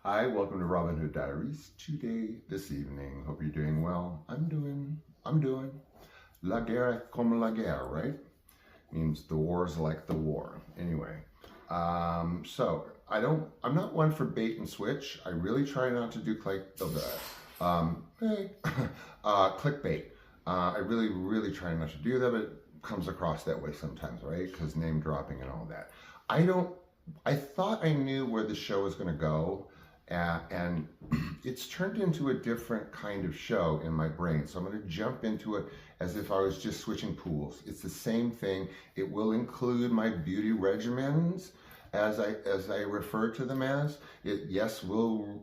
Hi, welcome to Robin Hood Diaries. This evening, hope you're doing well. I'm doing. La guerre comme la guerre, right? Means the war's like the war. Anyway, I'm not one for bait and switch. I really try not to do clickbait. I really try not to do that, but it comes across that way sometimes, right? Because name dropping and all that. I thought I knew where the show was going to go, and it's turned into a different kind of show in my brain. So I'm going to jump into it as if I was just switching pools. It's the same thing. It will include my beauty regimens, as I refer to them as. It will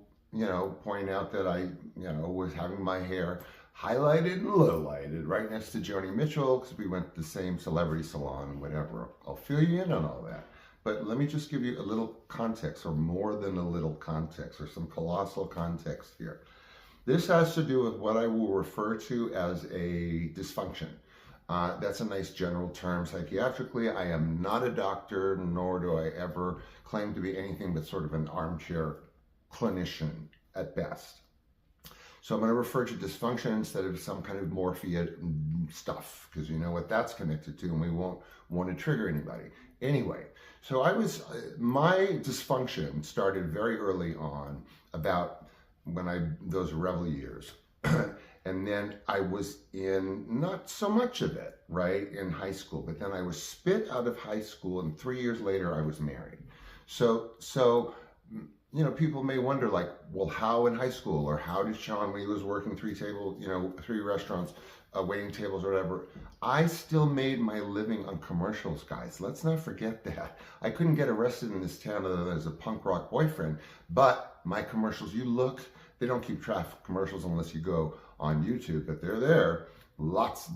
point out that I was having my hair highlighted and lowlighted right next to Joni Mitchell because we went to the same celebrity salon, whatever. I'll fill you in on all that. But let me just give you a little context, or more than a little context, or some colossal context here. This has to do with what I will refer to as a dysfunction. That's a nice general term psychiatrically. I am not a doctor, nor do I ever claim to be anything but sort of an armchair clinician at best. So I'm going to refer to dysfunction instead of some kind of morphia stuff, because you know what that's connected to, and we won't want to trigger anybody. Anyway, so my dysfunction started very early on, about those rebel years. And then I was in not so much of it, right, in high school. But then I was spit out of high school, and 3 years later I was married. So people may wonder, like, well, how in high school, or how did Sean, when he was working three restaurants, waiting tables or whatever, I still made my living on commercials, guys. Let's not forget that. I couldn't get arrested in this town other than as a punk rock boyfriend, but my commercials, they don't keep track of commercials unless you go on YouTube, but they're there,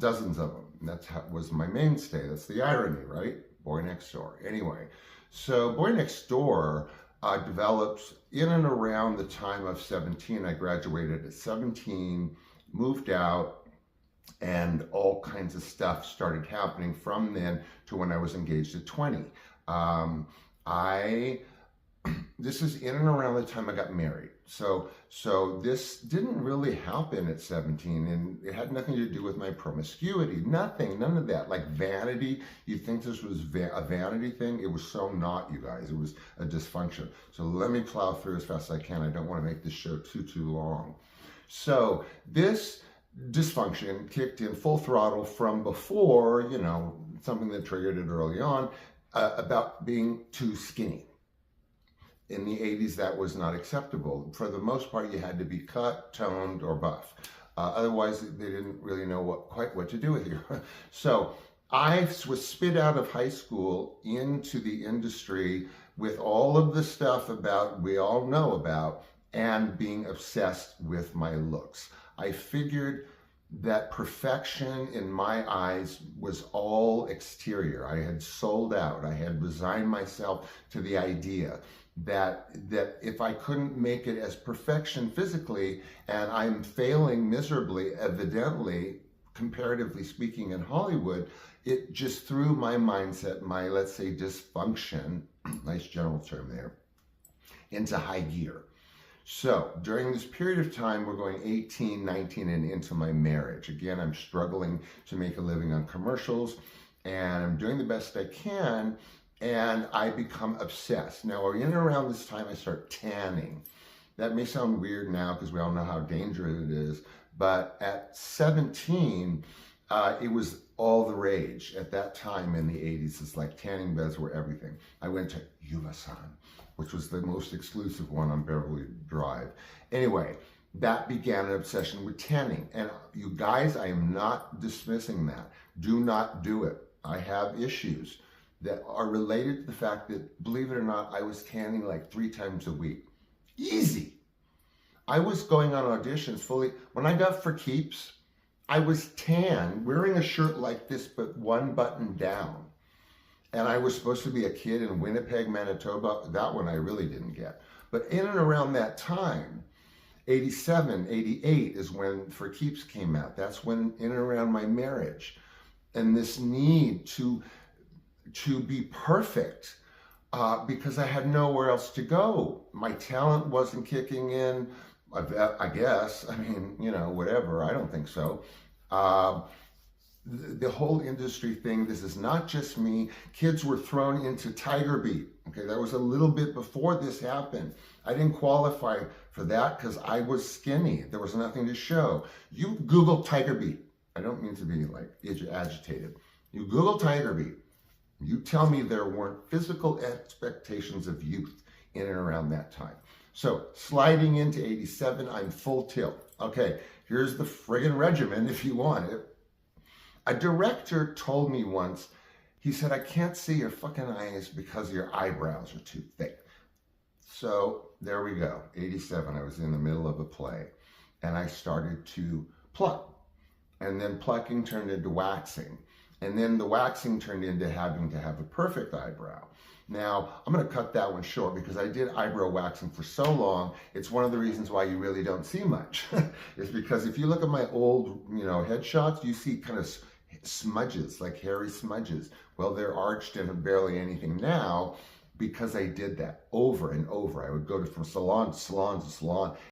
dozens of them. And was my mainstay. That's the irony, right? Boy Next Door. Anyway, so Boy Next Door developed in and around the time of 17. I graduated at 17, moved out, and all kinds of stuff started happening from then to when I was engaged at 20. This is in and around the time I got married. So this didn't really happen at 17, and it had nothing to do with my promiscuity. None of that. Like vanity, you'd think this was a vanity thing. It was so not, you guys. It was a dysfunction. So let me plow through as fast as I can. I don't want to make this show too long. So this dysfunction kicked in full throttle from before, something that triggered it early on, about being too skinny. In the 80s, that was not acceptable. For the most part, you had to be cut, toned, or buff. Otherwise, they didn't really know quite what to do with you. So I was spit out of high school into the industry with all of the stuff we all know about, and being obsessed with my looks. I figured that perfection in my eyes was all exterior. I had sold out. I had resigned myself to the idea that if I couldn't make it as perfection physically, and I'm failing miserably, evidently, comparatively speaking, in Hollywood, it just threw my mindset, my, let's say, dysfunction, nice general term there, into high gear. So during this period of time, we're going 18, 19, and into my marriage. Again, I'm struggling to make a living on commercials, and I'm doing the best I can, and I become obsessed. Now, in and around this time, I start tanning. That may sound weird now because we all know how dangerous it is, but at 17, it was all the rage. At that time in the 80s, it's like tanning beds were everything. I went to Yuba-san, which was the most exclusive one on Beverly Drive. Anyway, that began an obsession with tanning. And you guys, I am not dismissing that. Do not do it. I have issues that are related to the fact that, believe it or not, I was tanning like 3 times a week. Easy. I was going on auditions fully. When I got For Keeps, I was tan, wearing a shirt like this, but one button down. And I was supposed to be a kid in Winnipeg, Manitoba. That one I really didn't get. But in and around that time, 87, 88 is when For Keeps came out. That's when, in and around my marriage. And this need to be perfect because I had nowhere else to go. My talent wasn't kicking in, I guess. I mean, you know, whatever. I don't think so. Uh, the whole industry thing, this is not just me. Kids were thrown into Tiger Beat. Okay, that was a little bit before this happened. I didn't qualify for that because I was skinny. There was nothing to show. You Google Tiger Beat. I don't mean to be like agitated. You Google Tiger Beat. You tell me there weren't physical expectations of youth in and around that time. So sliding into 87, I'm full tilt. Okay, here's the friggin' regimen if you want it. A director told me once, he said, I can't see your fucking eyes because your eyebrows are too thick. So there we go. 87, I was in the middle of a play and I started to pluck. And then plucking turned into waxing. And then the waxing turned into having to have a perfect eyebrow. Now, I'm going to cut that one short because I did eyebrow waxing for so long. It's one of the reasons why you really don't see much. Is because if you look at my old, headshots, you see kind of smudges, like hairy smudges. Well, they're arched and barely anything now because I did that over and over. I would go from salon to salon to salon